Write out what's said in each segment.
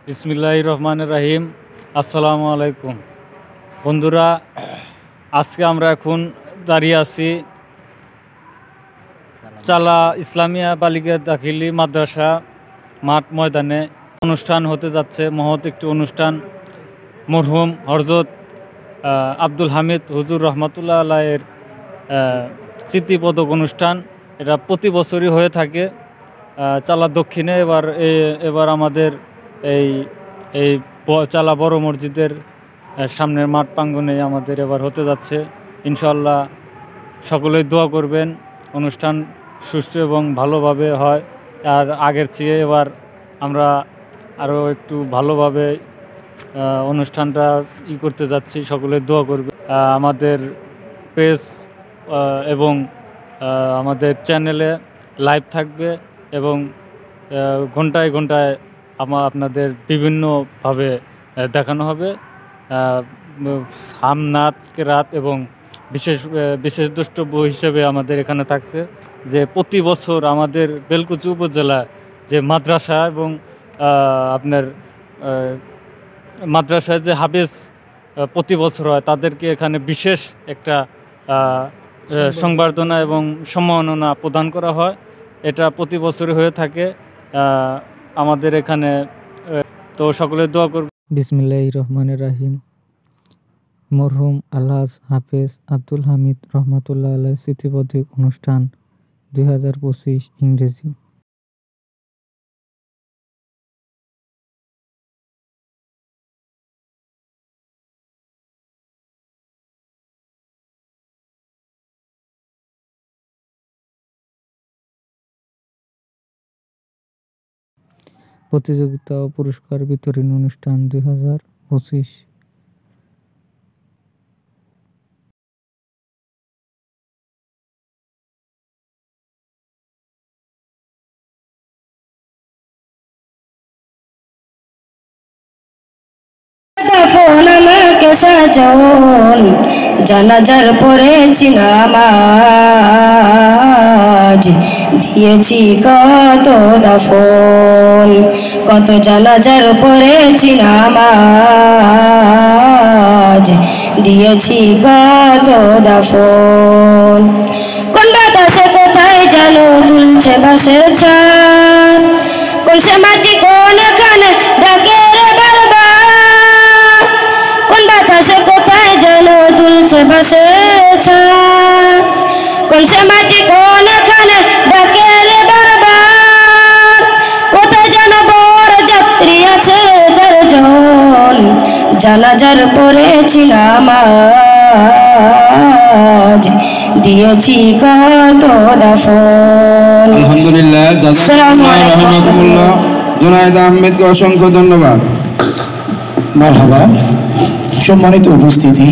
বিসমিল্লাহির রহমানির রহিম। আসসালামু আলাইকুম বন্ধুরা, আজকে আমরা এখন দাঁড়িয়ে আছি চালা ইসলামিয়া বালিকা দাখিলি মাদ্রাসা মাঠ ময়দানে। অনুষ্ঠান হতে যাচ্ছে, মহৎ একটি অনুষ্ঠান। মরহুম হযরত আব্দুল হামিদ হুজুর রহমাতুল্লাহ আলাইহির স্মৃতিপদক অনুষ্ঠান। এটা প্রতি বছরই হয়ে থাকে চালা দক্ষিণে। এবার আমাদের এই চালা বড় মসজিদের সামনের মাঠ প্রাঙ্গণে আমাদের এবার হতে যাচ্ছে। ইনশাআল্লাহ সকলেই দোয়া করবেন অনুষ্ঠান সুষ্ঠু এবং ভালোভাবে হয়। আর আগের চেয়ে এবার আমরা আরও একটু ভালোভাবে অনুষ্ঠানটা করতে যাচ্ছি। সকলে দোয়া করবে। আমাদের পেজ এবং আমাদের চ্যানেলে লাইভ থাকবে এবং ঘন্টায় ঘন্টায় আপনাদের বিভিন্নভাবে দেখানো হবে। হামনাত কেরাত এবং বিশেষ দ্রষ্টব্য হিসেবে আমাদের এখানে থাকছে যে প্রতি বছর আমাদের বেলকুচি উপজেলায় যে মাদ্রাসা এবং আপনার মাদ্রাসায় যে হাফেজ প্রতি বছর হয়, তাদেরকে এখানে বিশেষ একটা সংবর্ধনা এবং সম্মাননা প্রদান করা হয়। এটা প্রতি বছরই হয়ে থাকে আমাদের এখানে। তো সকলে দোয়া করবে। বিসমিল্লাহির রহমানির রহিম। মরহুম আলহাজ হাফেজ আব্দুল হামিদ রহমাতুল্লাহ আলাইহির স্মৃতিপদক অনুষ্ঠান 2025 ইংরেজি। প্রতিযোগিতা ও পুরস্কার বিতরণ অনুষ্ঠান 2025। জানাজার পড়েছি নামাজ, দিয়েছি কত দাফন, কত জানাজার পড়েছি নামাজ, দিয়েছি কত দাফন। কোন বাতাসে কোথায় জানো তুলছে বাসের ছান, কোন সে মাটি কোন খানে ডাকে রে বারবার, কোন বাতাসে কোথায় জানো তুলছে বাসের ছান, কোন সে মাটি কোন খানে ডাকে রে বারবার। কোথায় যেন বড় যাত্রী আছে চারজন, জানাজার পড়েছিলাম আজ, দিয়েছি কত দাফন। আলহামদুলিল্লাহ, রাহমাতুল্লাহ। জুনায়েদ আহমেদকে অসংখ্য ধন্যবাদ। মারহাবা। সম্মানিত উপস্থিতি,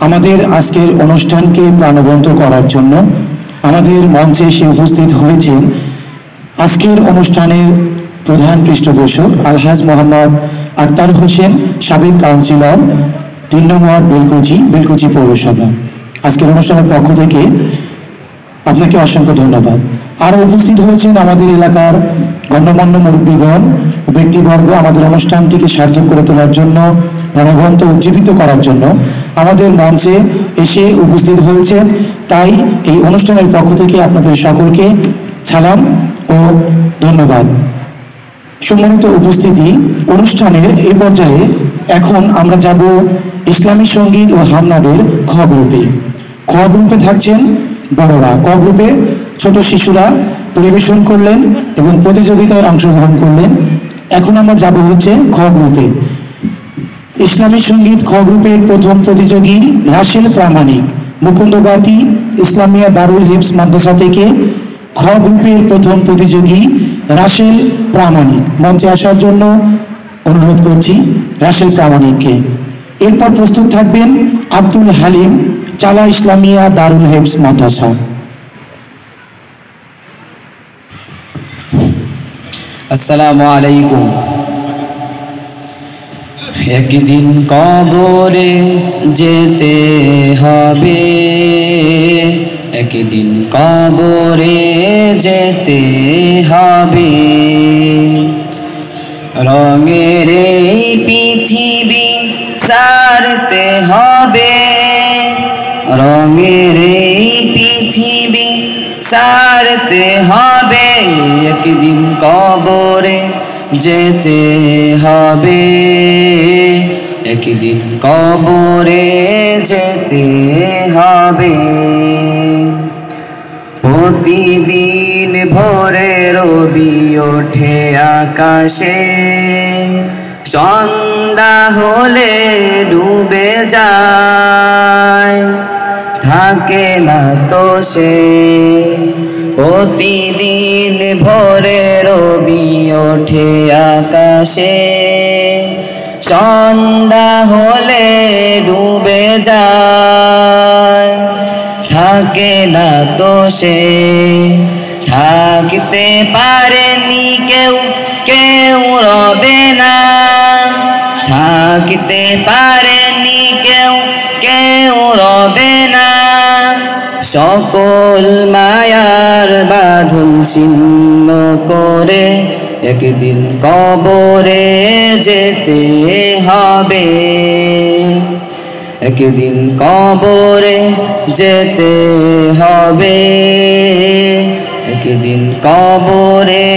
আমাদের আজকের অনুষ্ঠানকে প্রাণবন্ত করার জন্য আমাদের মঞ্চে এসে উপস্থিত হয়েছেন আজকের অনুষ্ঠানের প্রধান পৃষ্ঠপোষক আলহাজ মোহাম্মদ আক্তার হোসেন, সাবেক কাউন্সিলর 3 নং ওয়ার্ড বেলকুচি পৌরসভা। আজকের অনুষ্ঠানের পক্ষ থেকে আপনাকে অসংখ্য ধন্যবাদ। আরও উপস্থিত হয়েছেন আমাদের এলাকার গণ্যমান্য মুরব্বীগণ, ব্যক্তিবর্গ। আমাদের অনুষ্ঠানটিকে সার্থক করে তোলার জন্য, প্রাণবন্ত উজ্জীবিত করার জন্য আমাদের মঞ্চে এসে উপস্থিত হয়েছেন। তাই এই অনুষ্ঠানের পক্ষ থেকে আপনাদের সকলকে সালাম ও ধন্যবাদ। সম্মানিত উপস্থিতি, অনুষ্ঠানের এই পর্যায়ে এখন আমরা যাব ইসলামী সঙ্গীত ও হামনাদের খ গ্রুপে। খ গ্রুপে থাকছেন বড়রা, ক গ্রুপে ছোট শিশুরা পরিবেশন করলেন এবং প্রতিযোগিতায় অংশগ্রহণ করলেন। এখন আমরা যাব হচ্ছে খ গ্রুপে। ইসলামী সঙ্গীত খ গ্রুপের প্রথম প্রতিযোগী রাসেল প্রামাণিক, মুকুন্দগাতি ইসলামিয়া দারুল হিফজ মাদ্রাসা থেকে। খ গ্রুপের প্রথম প্রতিযোগী রাসেল প্রামাণিক, মঞ্চে আসার জন্য অনুরোধ করছি রাসেল প্রামাণিককে। এরপর প্রস্তুত থাকবেন আব্দুল হালিম, চালা ইসলামিয়া দারুল হিফজ মাদ্রাসা। আসসালামু আলাইকুম। একদিন কবরে যেতে হবে, একদিন কবরে যেতে হবে, রঙের এই পৃথিবী ছাড়তে হবে, রঙের এই পৃথিবী ছাড়তে হবে, একদিন কবরে যেতে হবে, একদিন কবরে যেতে হবে। প্রতিদিন ভোরে রবি ওঠে আকাশে, সন্ধ্যা হলে ডুবে যায়, থাকে না তো সে। প্রতিদিন ভোরে রবি ওঠে আকাশে, সন্ধ্যা হলে ডুবে যায়, থাকে না তো সে। থাকতে পারেনি কেউ, কেউ রবে না, থাকতে পারেনি কেউ, কেউ রবে না। সকল মায়ার বাঁধন ছিন্ন করে একদিন কবরে যেতে হবে, একদিন কবরে যেতে হবে, একদিন কবরে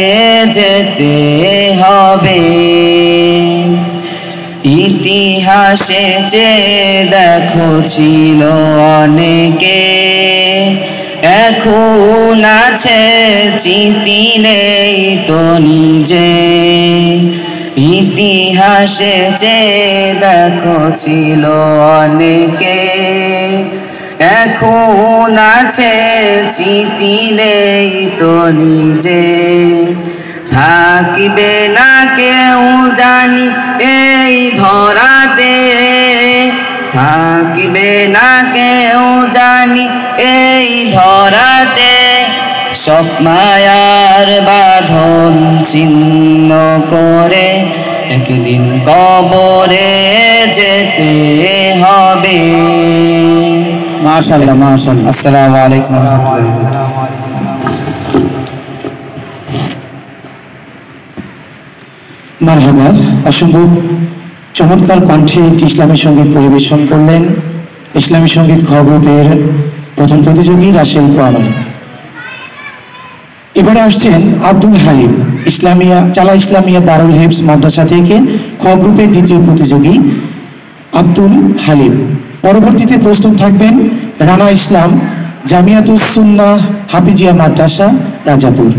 যেতে হবে। ইতিহাসে যে দেখো ছিল অনেকে, এখন আছে চিতি নেই তো নিজে। ইতিহাসে যে দেখো ছিল অনেকে, এখন আছে চিতি নেই তো নিজে। থাকিবে না কেউ জানি এই ধরাতে, থাকিবে না কেউ জানি এই ধরাতে। সব মায়ার বাঁধন ছিন্ন করে একদিন কবরে যেতে হবে। মাশাআল্লাহ, মাশাআল্লাহ। আসসালামু আলাইকুম ওয়া রাহমাতুল্লাহ। মারহাবা। অসংখ্য চমৎকার কণ্ঠে একটি ইসলামী সঙ্গীত পরিবেশন করলেন ইসলামী সঙ্গীত খবরের প্রথম প্রতিযোগী রাসেল পাওয়ান। এবারে আসছেন আব্দুল হালিম, ইসলামিয়া দারুল হিফজ মাদ্রাসা থেকে খ গ্রুপের দ্বিতীয় প্রতিযোগী আব্দুল হালিম। পরবর্তীতে প্রস্তুত থাকবেন রানা ইসলাম, জামিয়াতুস সুন্নাহ হাফিজিয়া মাদ্রাসা, রাজাপুর।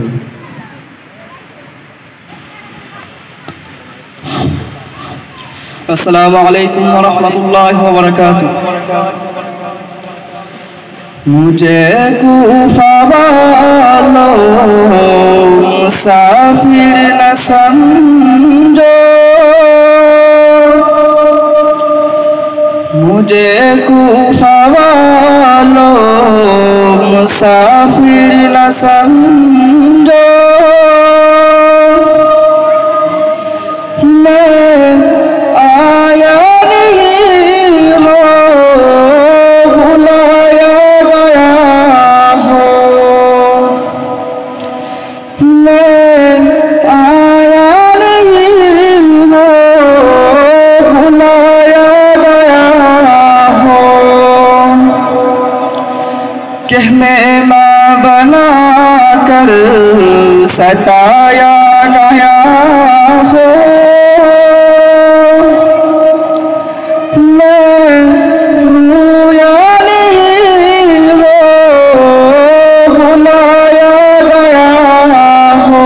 अस्सलामु अलैकुम व रहमतुल्लाहि व बरकातुहू। मुझे कूफा वालों मुसाफिर न समझो, मुझे कूफा वालों मुसाफिर न समझो। मेहमान बना कर सताया गया हो, मैं रोया नहीं हो, बुलाया गया हो।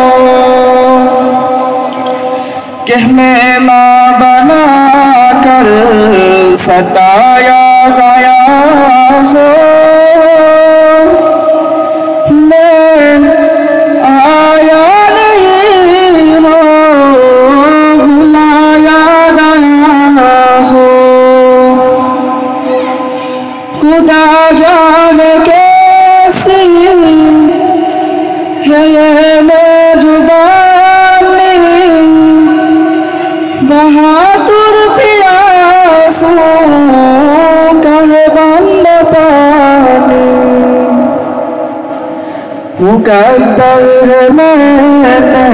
कि मेहमान बना कर सताया गया हो, खुदा जाने कैसी है ये मेजबानी, बहादुर प्यासों का है बंद पानी। मुकद्दर है मैंने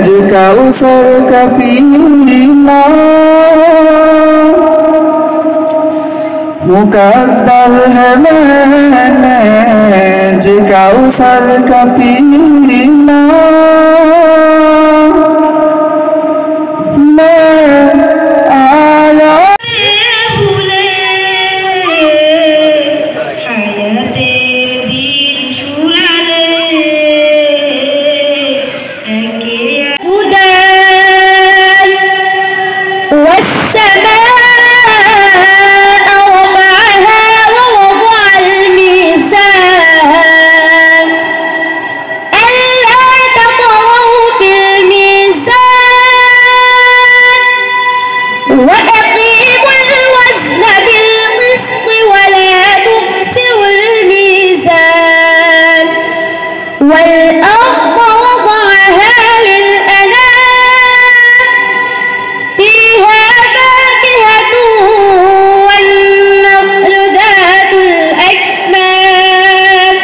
जो कौसर का पीना, मुकद्दर है मैंने जो कौसर का पीना। والأرض وضعها للأنام فيها فاكهة والنخل ذات الأكمام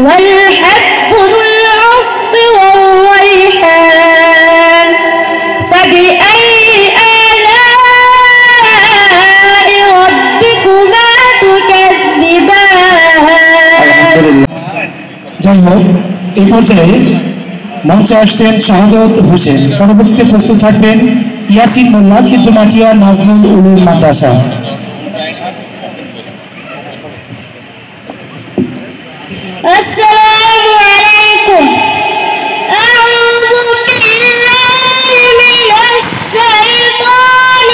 والحب ذو العصف والريحان فبأي آلاء ربكما تكذبان। যাই হোক, এই পর্যায়ে মঞ্চে আসছেন শাহাদাত হোসেন, পরবর্তীতে প্রস্তুত থাকবেন ইয়াসিন মোল্লা, খিদ্দমাটিয়া নাজমুল উলুম মাদ্রাসা। السلام عليكم. أعوذ بالله من الشيطان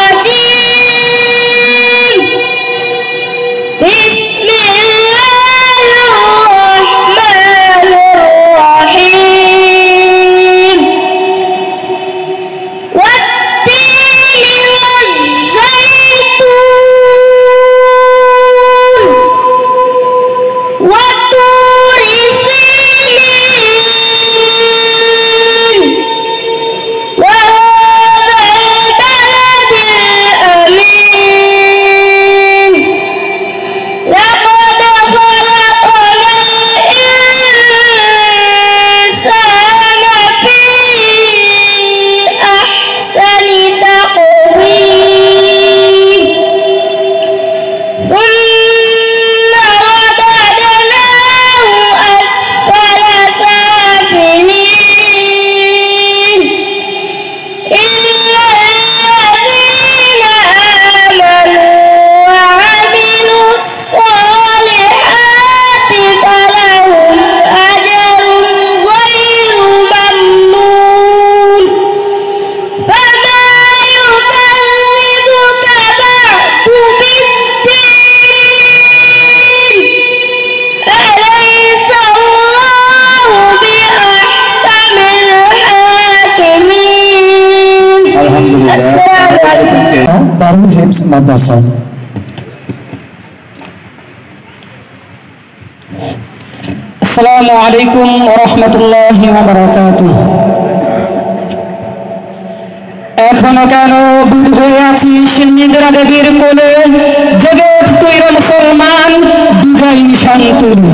الرجيم. بسم الله الرحمن الرحيم. والتين والزيتون وطور سينين وهذا البلد الأمين. لقد خلقنا الإنسان في أحسن تقويم ثم رددناه أسفل سافلين إلا الذين آمنوا وعملوا الصالحات فلهم أجر غير ممنون. فما يكذبك بعد بالدين أليس الله بأحكم الحاكمين. السلام عليكم. দারুল হিফজ মাদ্রাসা। আসসালামু আলাইকুম ওয়া রাহমাতুল্লাহি ওয়া বারাকাতুহু। এখনো কেন বুধ হয়ে আছিস নিদ্রা দেবীর কোলে, জেগে তুই রে মুসলমান, দুজাই শান্তনু।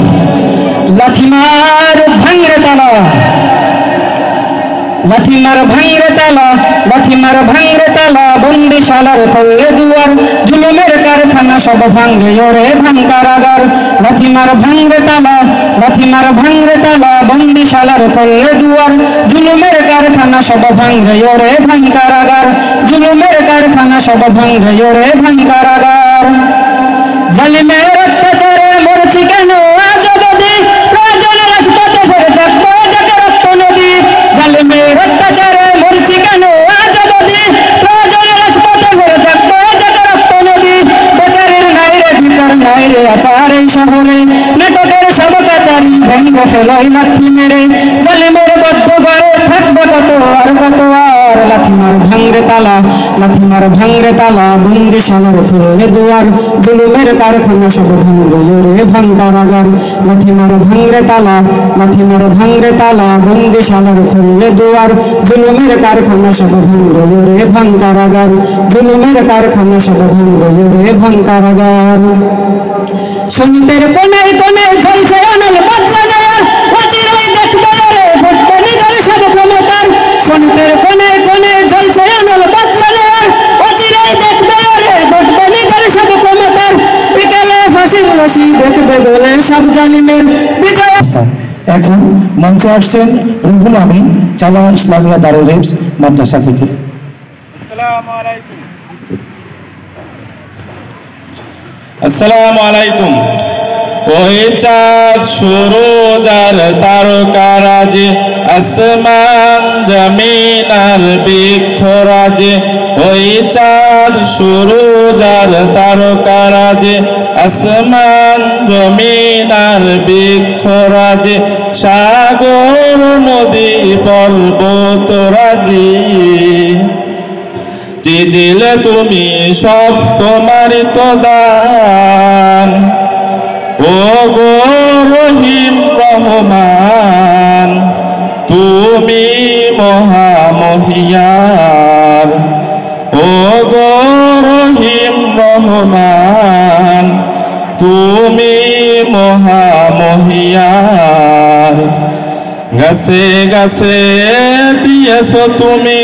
লাঠিমার ভাঙরে তালা, লাঠিমার ভাঙরে তালা, লাঠিমার ভাঙরে তালা, বন্দিশালার খোলে দুয়ার, জুলুমের কারখানা সব ভাঙরে ওরে ভাঙ কারাগার। লাঠিমার ভাঙরে তালা, লাঠিমার ভাঙরে তালা, বন্দিশালার খোলে দুয়ার, জুলুমের কারখানা সব ভাঙরে ওরে ভাঙ কারাগার। জুলুমের কারখানা সব ভাঙরে ওরে ভাঙ কারাগার। জালিমের অত্যাচারে মরছি কেন আজ অবধি, প্রয়োজনে রাজপথে ফেরে থাকবো যাকে রক্ত নদী। জালিমের অত্যাচারে মরছি কেন আজ অবধি, প্রয়োজনে রাজপথে ফেরে থাকবো যাকে রক্ত নদী। বেচারের নাই রে বিচার নাই রে আচার এই শহরে, নাটকের সব কাচারি ভেঙ্গ ফেলোই লাথি মেরে। জালিমের বদ্ধ ঘরে থাকবো কত আর কত আর। লাঠিমার ভাঙরে তালা, লাঠিমার ভাঙরে তালা, বন্দিশালার খোলে দুয়ার, জুলুমের কারখানা সব ভাঙরে ওরে ভাঙ কারাগার। লাঠিমার ভাঙরে তালা, লাঠিমার ভাঙরে তালা, বন্দিশালার খোলে দুয়ার, জুলুমের কারখানা সব ভাঙরে ওরে ভাঙ কারাগার। জুলুমের কারখানা সব ভাঙরে ওরে ভাঙ কারাগার। শোনিতের কোনায় কোনায় ঝলছে অনল বদলানোর অচিরেই দেখবে রে ঘটবে নিগর সব ক্ষমতার শোনিতের কোনায় কোনায় ঝলছে অনল বদলানোর অচিরেই দেখবে রে ঘটবে নিগর সব ক্ষমতার বিকেলে ফাঁসির রশি দেখবে বলে সব জালিমের বিজয়। এখন মঞ্চে আসছেন রুহুল আমিন চালা ইসলামিয়া দারুল হিফজ মাদ্রাসা থেকে। আসসালামু আলাইকুম। ওই চাঁদ সুরজ আর তারকারাজে আসমান জমিন আর বৃক্ষরাজে ওই চাঁদ সুরজ আর তারকারাজে আসমান জমিন আর বৃক্ষরাজে সাগর নদী পর্বতরাজি যে দিলে তুমি সব তোমারই তো দান ও গো রহিম রহমান তুমি মহামহিয়ার ও গো রহিম রহমান তুমি মহামহিয়ার গাছে গাছে দিয়েছো তুমি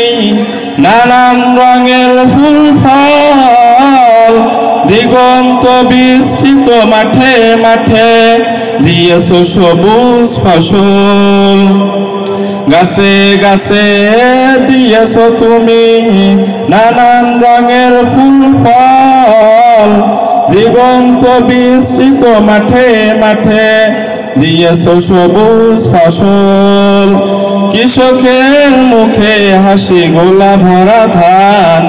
নানান রঙের ফুল ফল দিগন্ত বিস্তৃত মাঠে মাঠে দিয়েছো সবুজ ফসল গাছে গাছে দিয়েছো তুমি নানান রঙের ফুল ফল দিগন্ত বিস্তৃত মাঠে মাঠে দিয়েছো সবুজ ফসল কৃষকের মুখে হাসি গোলা ভরা ধান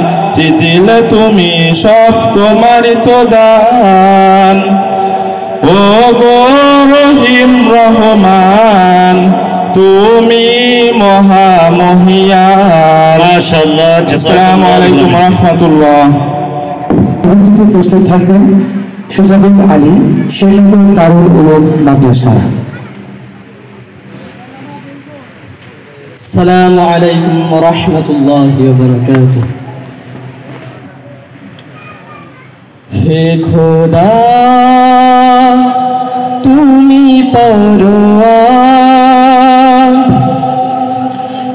দিলে তুমি সব তোমারই তো দান ও গো রহিম রহমান তুমি মহামহিয়ান। মাশাআল্লাহ। আসসালামু আলাইকুম ওয়া রাহমাতুল্লাহ। প্রস্তুত থাকবেন সুজাদুল আলী শেরপুর দারুল উলুম মাদ্রাসা। আসসালামু আলাইকুম ওয়া রাহমাতুল্লাহি ওয়া বারাকাতুহু। হে খোদা তুমি পরওয়ার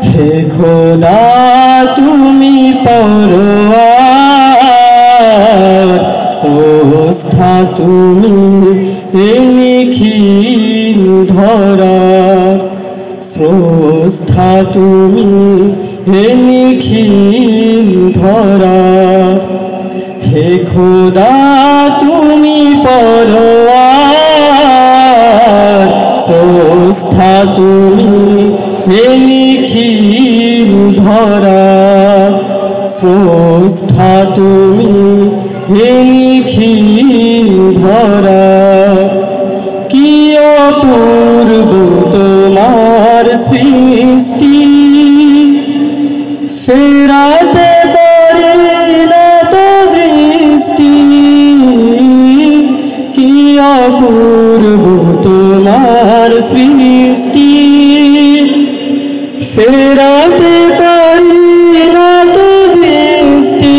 হে খোদা তুমি পরওয়ার স্রষ্টা তুমি হে নিখিল ধরার স্রষ্টা তুমি হে নিখিল ধরার হে খোদা তুমি পরওয়ার স্রষ্টা তুমি হে নিখিল ধরার স্রষ্টা তুমি হে নিখিল ধরার কি অপূর্ব তোমার সৃষ্টি ফেরাতে পারে না তো দৃষ্টি কি অপূর্ব তোমার সৃষ্টি ফেরাতে পারে না তো দৃষ্টি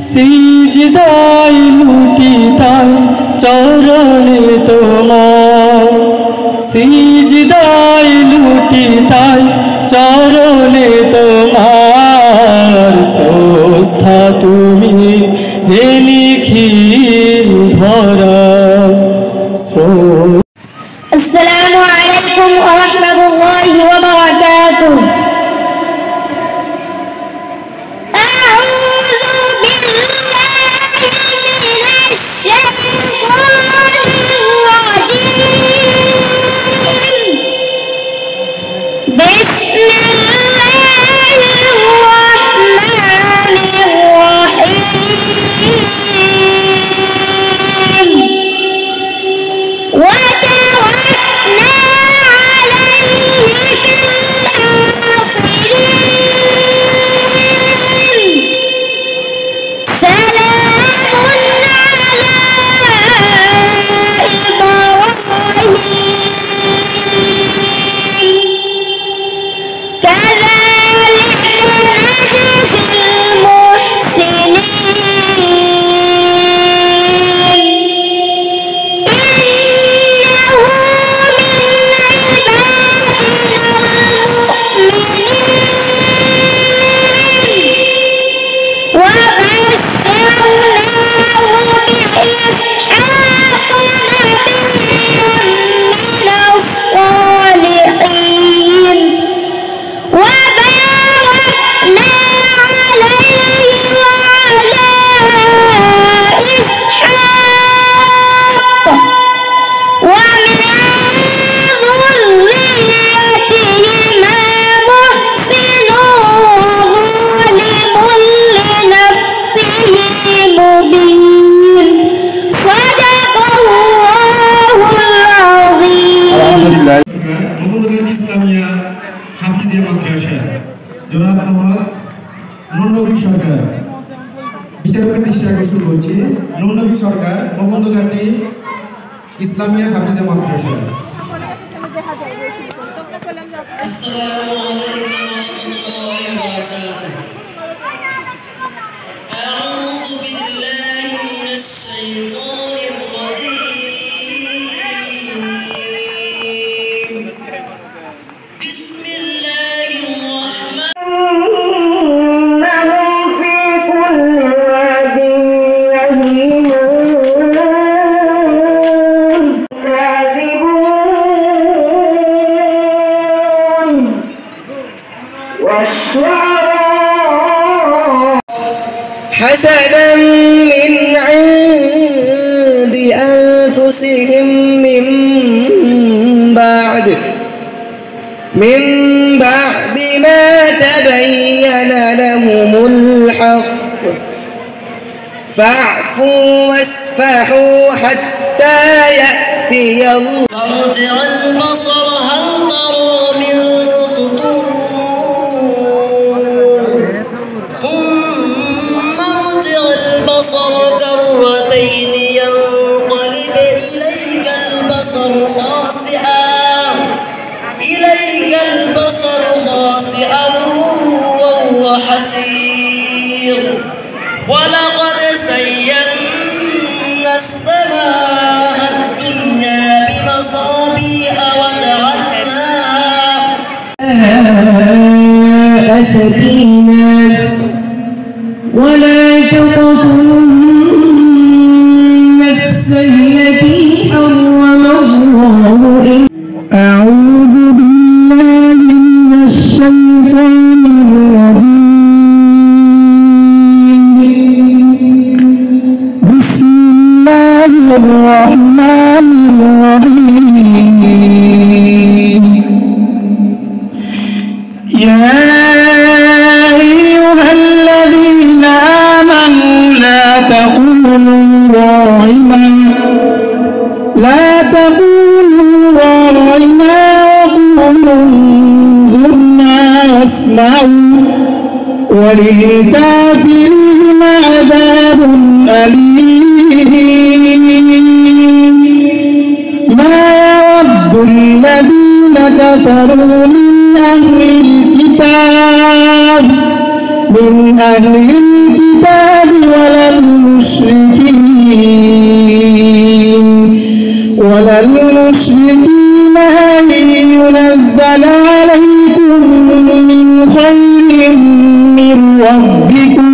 সিজদায় লুটি তাই চরণে তোমার সিজদায় লুটি তাই চরণে তোমার স্রষ্টা তুমি হে নিখিল ধরা আসসালামু আলাইকুম ওয়া রাহমাতুল্লাহি ওয়া বারাকাতুহু। بسم الله إسحاق نبيا من الصالحين وباركنا عليه وعلى إسحاق ومن ذريتهما محسن وظالم لنفسه مبين صدق الله العظيم মোহাম্মদগঞ্জ ইসলামিয়া হাফিজিয়া মাদ্রাসা জনাব মোহাম্মদ নুরনবী সরকার বিচারকের দৃষ্টি আকর্ষণ করছি। নুরনবী সরকার মোহাম্মদগঞ্জ ইসলামিয়া হাফিজিয়া মাদ্রাসা। حسدا من عند أنفسهم من بعد ما تبين لهم الحق فاعفوا واصفحوا حتى يأتي الله. فارجع البصر هل ترى من فطور ثم ارجع البصر كرتين ينقلب إليك البصر خاسئا وهو حسير ولقد زينا السماء الدنيا بمصابيح وجعلناها سبيلا ولا تقتلوا النفس التي حرم الله أعوذ بالله من الشيطان الرجيم بسم الله الرحمن الرحيم يا أيها الذين آمنوا لا تقولوا راعنا وقولوا انظرنا واسمعوا وللكافرين عذاب أليم ما يود الذين كفروا من أهل الكتاب ولا المشركين أن ينزل عليكم من خير من ربكم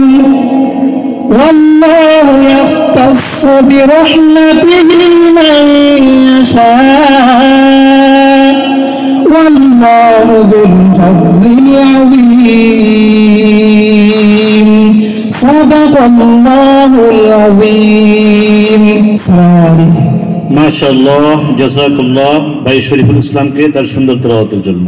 والله يختص برحمته من يشاء والله ذو الفضل العظيم صدق الله العظيم. মাশাআল্লাহ, জাযাকাল্লাহ ভাই শরীফুল ইসলামকে তার সুন্দর তেলাওয়াতের জন্য।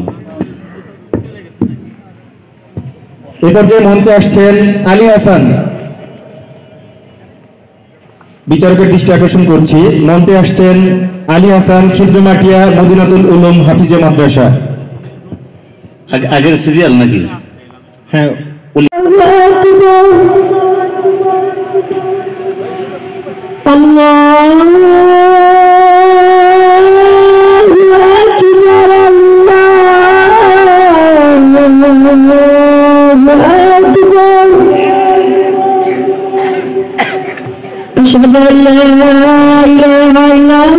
এ পর্যায়ে মঞ্চে আসছেন আলী হাসান। বিচারকের দৃষ্টি আকর্ষণ করছি, মঞ্চে আসছেন আলী হাসান, খিদ্রমাটিয়া মদিনাতুল উলুম হাফিজিয়া মাদ্রাসা। আগের সিরিয়াল নাকি? হ্যাঁ। أشهد أن لا إله إلا الله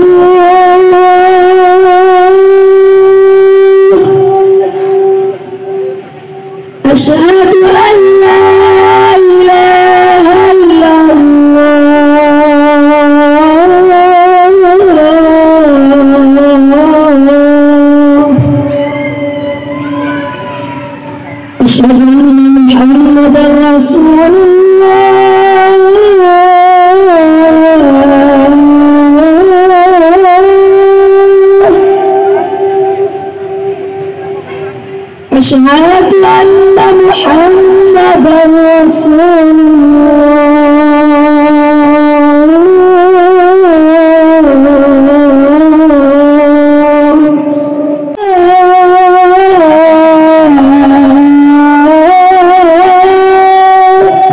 أشهد أن لا إله إلا الله محمدا رسول أشهد أن محمدا رسول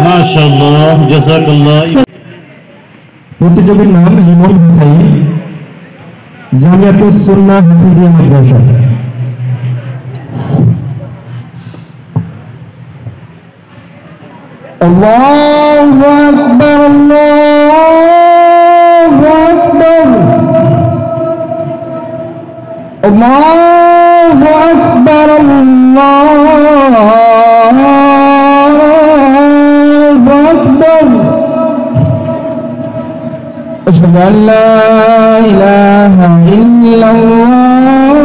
মাশাআল্লাহ, জাযাকাল্লাহ। প্রতিযোগীর নাম ইমন হুসাইন, জামিয়াতুস সুন্নাহ হাফিজিয়া মাদ্রাসা। الله أكبر الله أكبر الله أكبر الله أكبر أشهد أن لا إله إلا الله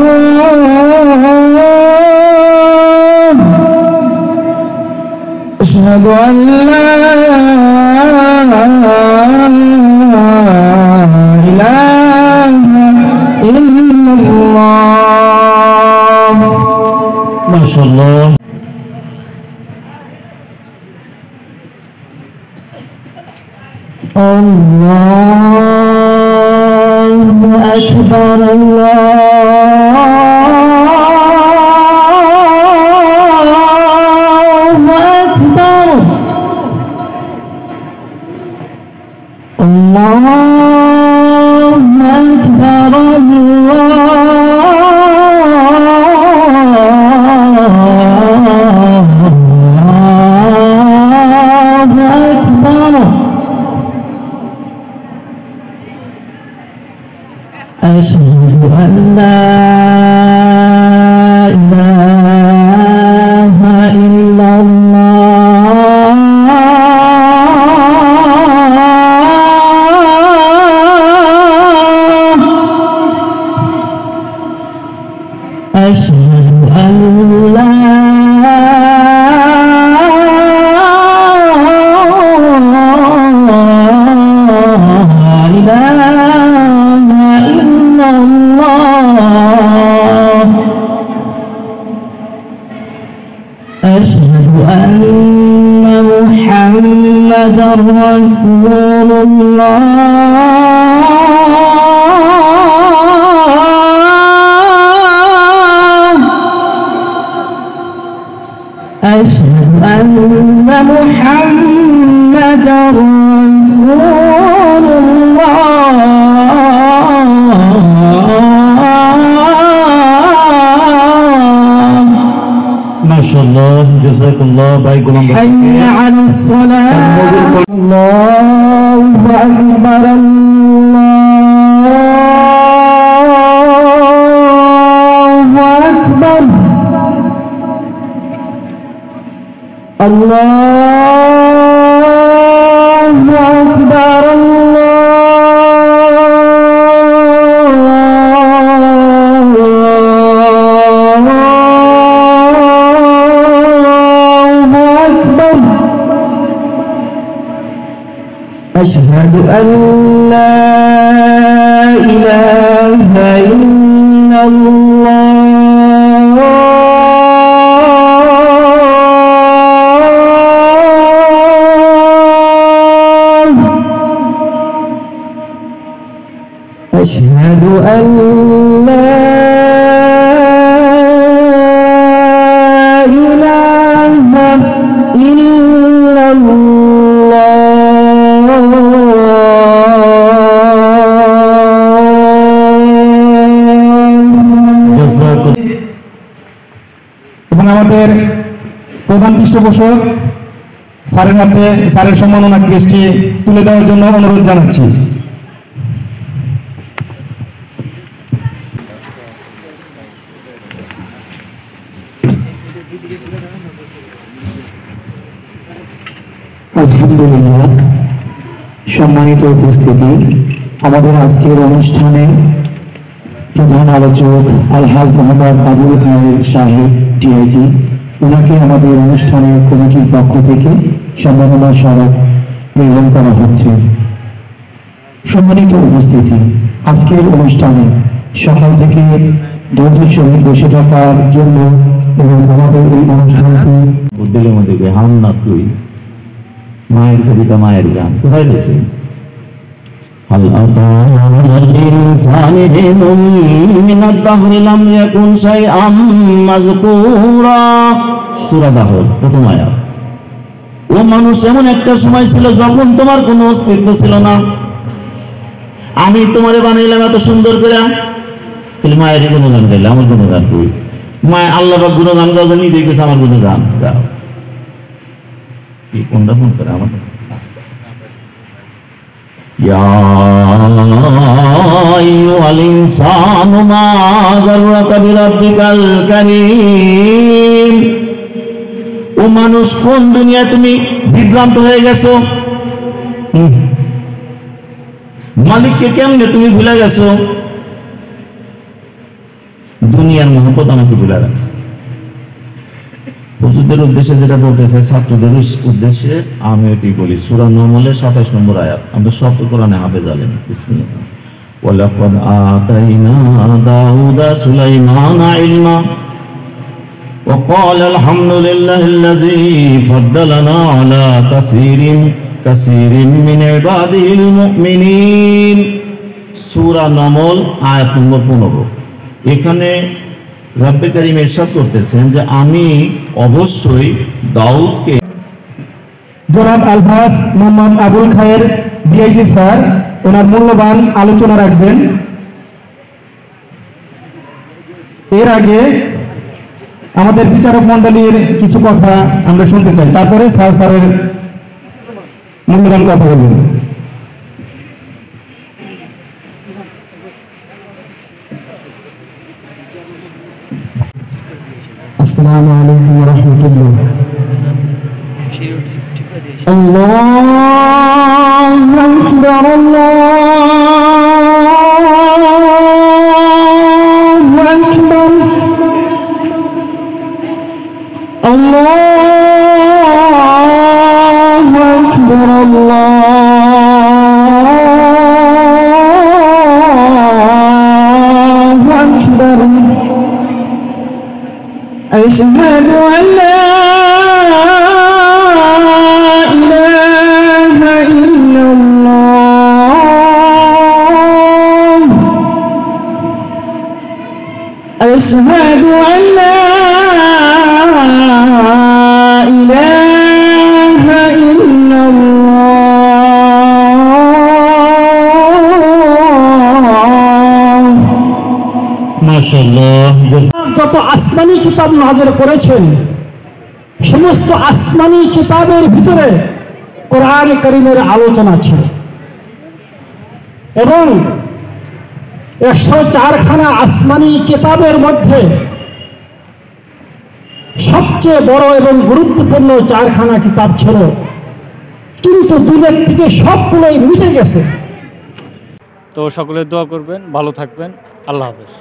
أشهد أن لا إله إلا الله মাশাআল্লাহ। الله أكبر الله أكبر الله أكبر الله أكبر أشهد أن لا إله إلا الله أشهد أن لا إله إلا الله أشهد أن محمدا رسول الله أشهد أن محمدا رسول الله মাশাআল্লাহ, জাযাকাল্লাহ। ভাই গোলাম ভাই, حي على الصلاة الله أكبر الله أكبر الله أكبر الله أكبر أشهد أن لا إله إلا الله أشهد أن لا إله إلا الله এবং আমাদের প্রধান পৃষ্ঠপোষক স্যারের হাতে স্যারের সম্মাননা ক্রেস্টটি তুলে দেওয়ার জন্য অনুরোধ জানাচ্ছি। আলহামদুলিল্লাহ, সম্মানিত উপস্থিতি, আমাদের আজকের অনুষ্ঠানে প্রধান আলোচক আলহাজ মোহাম্মদ আবুল খায়ের সাহেব টিআইজি, ওনাকে আমাদের অনুষ্ঠানের কমিটির পক্ষ থেকে সম্মাননা স্মারক প্রেরণ করা হচ্ছে। সম্মানিত উপস্থিতি, আজকের অনুষ্ঠানে সকাল থেকে ধৈর্যের সঙ্গে বসে থাকার জন্য এবং আমাদের এই অনুষ্ঠানটি উদ্যোগের মধ্যে হাম না তুই মায়ের কবিতা, মায়ের গান কোথায় গেছে? هل أتى على الإنسان حين من الدهر لم يكن شيئا مذكورا সূরা দাহর প্রথম আয়াত। ও মানুষ, এমন একটা সময় ছিল যখন তোমার কোনো অস্তিত্ব ছিল না, আমি তোমারে বানাইলাম এত সুন্দর করে। তাহলে মায়ের গুণগান গাইলে আমার গুণগান কই? মায়ের আল্লাহ পাক গুণগান গাও, নিজে গেছে আমার গুণগান গাও। কি কোনটা ফোন করে আমার? يا أيها الإنسان ما غرك بربك الكريم। ও মানুষ, কোন দুনিয়া তুমি বিভ্রান্ত হয়ে গেছো? মালিককে কেমনে তুমি ভুলে গেছো? দুনিয়ার মহব্বত আমাকে ভুলে রাখছে। হুজুরদের উদ্দেশ্যে যেটা বলতেছে, ছাত্রদের উদ্দেশ্যে আমি এটি বলি। সূরা নমলের 27 নম্বর আয়াত। আমরা সব কোরআনে হাফেজ আলেম। বিসমিল্লাহ। ওয়ালাকাদ আতাইনা দাউদা সুলাইমানা ইলমা ওয়া ক্বালা আলহামদুলিল্লাহিল্লাযী ফাদ্দালানা আলা কাসীরিন মিন ইবাদিহিল মুমিনিন। সূরা নমল আয়াত নম্বর 15। এখানে রব্বে কারীম ইরশাদ করতেছেন যে আমি অবশ্যই দাউদকে। জনাব আলহাজ মোহাম্মদ আবুল খায়ের ডিআইজি স্যার ওনার মূল্যবান আলোচনা রাখবেন। এর আগে আমাদের বিচারক মণ্ডলীর কিছু কথা আমরা শুনতে চাই, তারপরে স্যারের মূল্যবান কথা বলবেন। আসসালামু আলাইকুম ওয়া রাহমাতুল্লাহ। আল্লাহু আকবার, আল্লাহু আকবার, আল্লাহু আকবার, আল্লাহু আকবার। أشهد أن لا إله إلا الله، أشهد أن لا إله إلا الله। ما شاء الله। যত আসমানি কিতাব নাযিল করেছেন, সমস্ত আসমানি কিতাবের ভিতরে কোরআন কারীমের আলোচনা ছিল এবং 104 খানা আসমানি কিতাবের মধ্যে সবচেয়ে বড় এবং গুরুত্বপূর্ণ 4 খানা কিতাব ছিল, কিন্তু দুনিয়া থেকে সবগুলোই মিটে গেছে। তো সকলে দোয়া করবেন, ভালো থাকবেন। আল্লাহ হাফেজ।